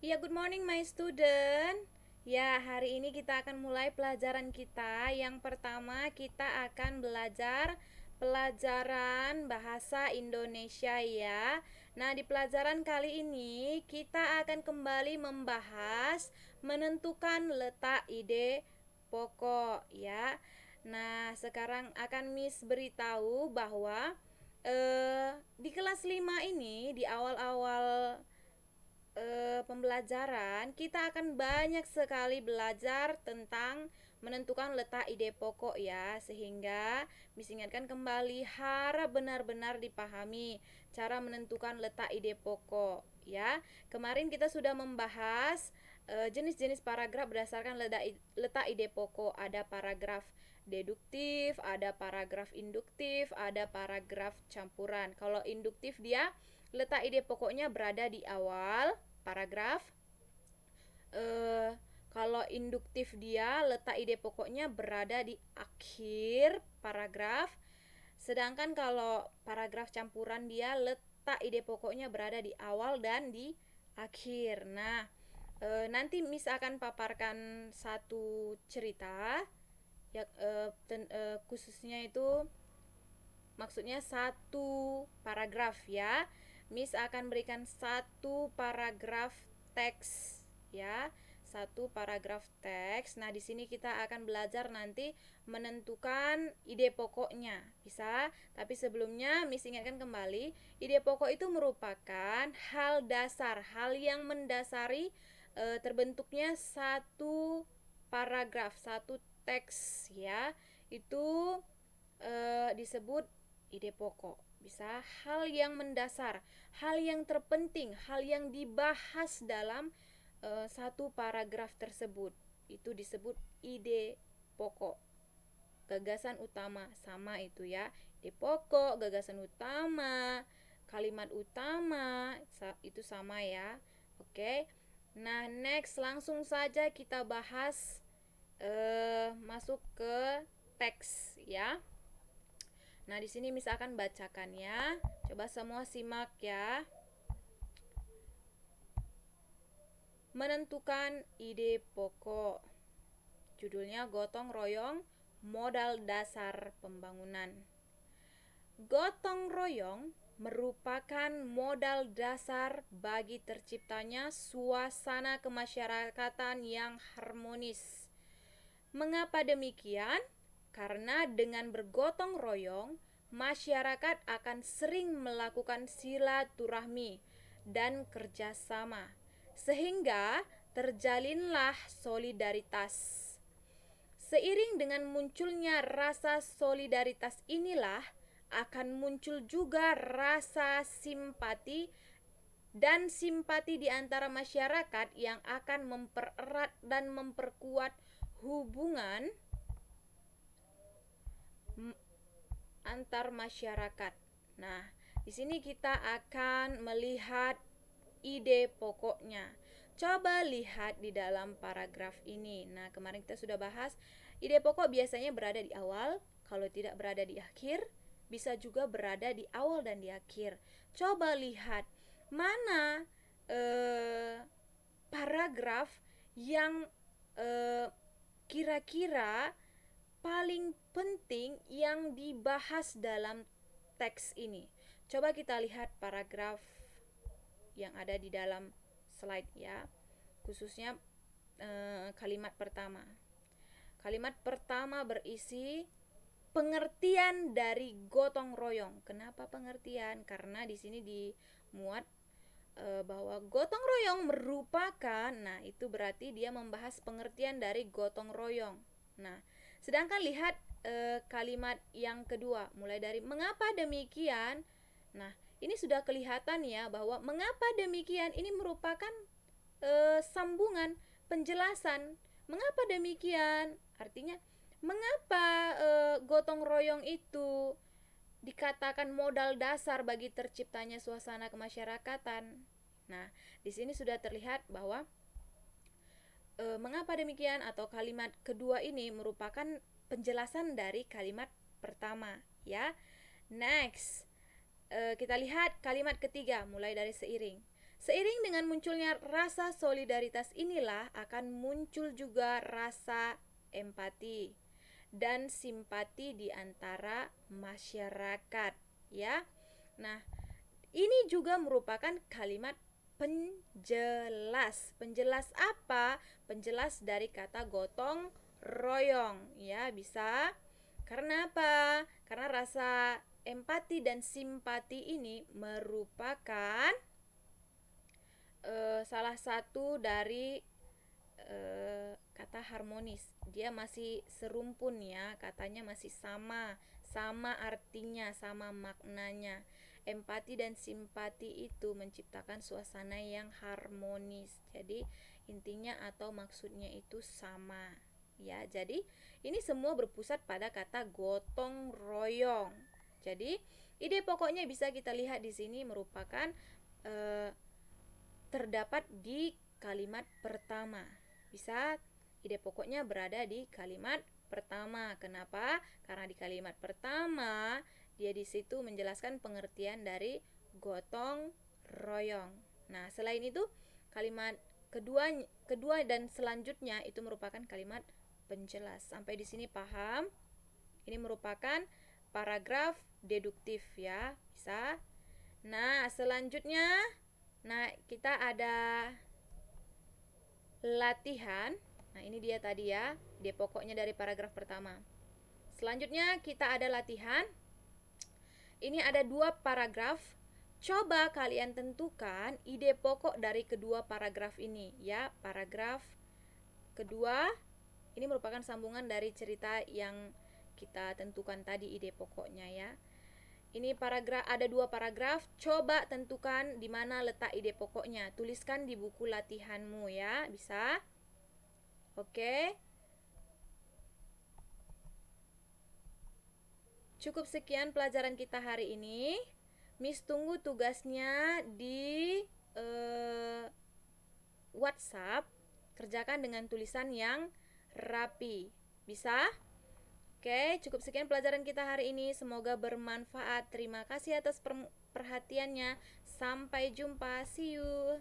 Ya, good morning my student. Ya, hari ini kita akan mulai pelajaran kita. Yang pertama, kita akan belajar pelajaran bahasa Indonesia ya. Nah, di pelajaran kali ini kita akan kembali membahas menentukan letak ide pokok ya. Nah, sekarang akan Miss beritahu bahwa di kelas 5 ini di awal-awal pembelajaran kita akan banyak sekali belajar tentang menentukan letak ide pokok ya, sehingga Miss ingatkan kembali harap benar-benar dipahami cara menentukan letak ide pokok ya. Kemarin kita sudah membahas jenis-jenis paragraf berdasarkan letak ide pokok. Ada paragraf deduktif, ada paragraf induktif, ada paragraf campuran. Kalau induktif dia letak ide pokoknya berada di awal paragraf. eh, Kalau induktif dia letak ide pokoknya berada di akhir paragraf. Sedangkan kalau paragraf campuran dia letak ide pokoknya berada di awal dan di akhir. Nah, nanti Miss akan paparkan satu cerita ya, khususnya itu maksudnya satu paragraf ya. Miss akan berikan satu paragraf teks ya, satu paragraf teks. Nah, di sini kita akan belajar nanti menentukan ide pokoknya. Bisa, tapi sebelumnya Miss ingatkan kembali, ide pokok itu merupakan hal dasar, hal yang mendasari terbentuknya satu paragraf, satu teks ya. Itu disebut ide pokok. Bisa hal yang mendasar, hal yang terpenting, hal yang dibahas dalam satu paragraf tersebut. Itu disebut ide pokok. Gagasan utama sama itu ya. Ide pokok, gagasan utama, kalimat utama itu sama ya. Oke. Nah, next langsung saja kita bahas masuk ke teks ya. Nah, di sini misalkan bacakan ya. Coba semua simak ya. Menentukan ide pokok. Judulnya gotong royong modal dasar pembangunan. Gotong royong merupakan modal dasar bagi terciptanya suasana kemasyarakatan yang harmonis. Mengapa demikian? Karena dengan bergotong royong, masyarakat akan sering melakukan silaturahmi dan kerjasama, sehingga terjalinlah solidaritas. Seiring dengan munculnya rasa solidaritas inilah akan muncul juga rasa simpati dan simpati di antara masyarakat yang akan mempererat dan memperkuat hubungan antar masyarakat. Nah, di sini kita akan melihat ide pokoknya. Coba lihat di dalam paragraf ini. Nah, kemarin kita sudah bahas ide pokok biasanya berada di awal, kalau tidak berada di akhir, bisa juga berada di awal dan di akhir. Coba lihat mana paragraf yang kira-kira paling penting yang dibahas dalam teks ini. Coba kita lihat paragraf yang ada di dalam slide ya, khususnya kalimat pertama. Kalimat pertama berisi pengertian dari gotong royong. Kenapa pengertian? Karena di sini dimuat bahwa gotong royong merupakan, nah itu berarti dia membahas pengertian dari gotong royong. Nah, sedangkan lihat kalimat yang kedua, mulai dari mengapa demikian. Nah, ini sudah kelihatan ya bahwa mengapa demikian ini merupakan sambungan penjelasan. Mengapa demikian? Artinya mengapa gotong royong itu dikatakan modal dasar bagi terciptanya suasana kemasyarakatan. Nah, di sini sudah terlihat bahwa mengapa demikian atau kalimat kedua ini merupakan penjelasan dari kalimat pertama ya. Next, kita lihat kalimat ketiga mulai dari seiring. Seiring dengan munculnya rasa solidaritas inilah akan muncul juga rasa empati dan simpati di antara masyarakat, ya. Nah, ini juga merupakan kalimat penjelas. Penjelas apa? Penjelas dari kata gotong royong, ya, bisa. Karena apa? Karena rasa empati dan simpati ini merupakan salah satu dari kata harmonis. Dia masih serumpun ya, katanya masih sama, sama artinya, sama maknanya. Empati dan simpati itu menciptakan suasana yang harmonis. Jadi intinya atau maksudnya itu sama. Ya, jadi ini semua berpusat pada kata gotong royong. Jadi ide pokoknya bisa kita lihat di sini merupakan terdapat di kalimat pertama. Bisa ide pokoknya berada di kalimat pertama. Kenapa? Karena di kalimat pertama dia di situ menjelaskan pengertian dari gotong royong. Nah, selain itu kalimat kedua dan selanjutnya itu merupakan kalimat penjelas. Sampai di sini paham? Ini merupakan paragraf deduktif ya. Bisa. Nah, selanjutnya kita ada latihan. Nah, ini dia tadi ya, ide pokoknya dari paragraf pertama. Selanjutnya kita ada latihan. Ini ada 2 paragraf. Coba kalian tentukan ide pokok dari kedua paragraf ini ya. Paragraf kedua ini merupakan sambungan dari cerita yang kita tentukan tadi ide pokoknya ya. Ini paragraf, ada 2 paragraf. Coba tentukan di mana letak ide pokoknya. Tuliskan di buku latihanmu ya. Bisa? Oke. Cukup sekian pelajaran kita hari ini. Miss tunggu tugasnya di WhatsApp. Kerjakan dengan tulisan yang rapi. Bisa? Oke, cukup sekian pelajaran kita hari ini. Semoga bermanfaat. Terima kasih atas perhatiannya. Sampai jumpa. See you.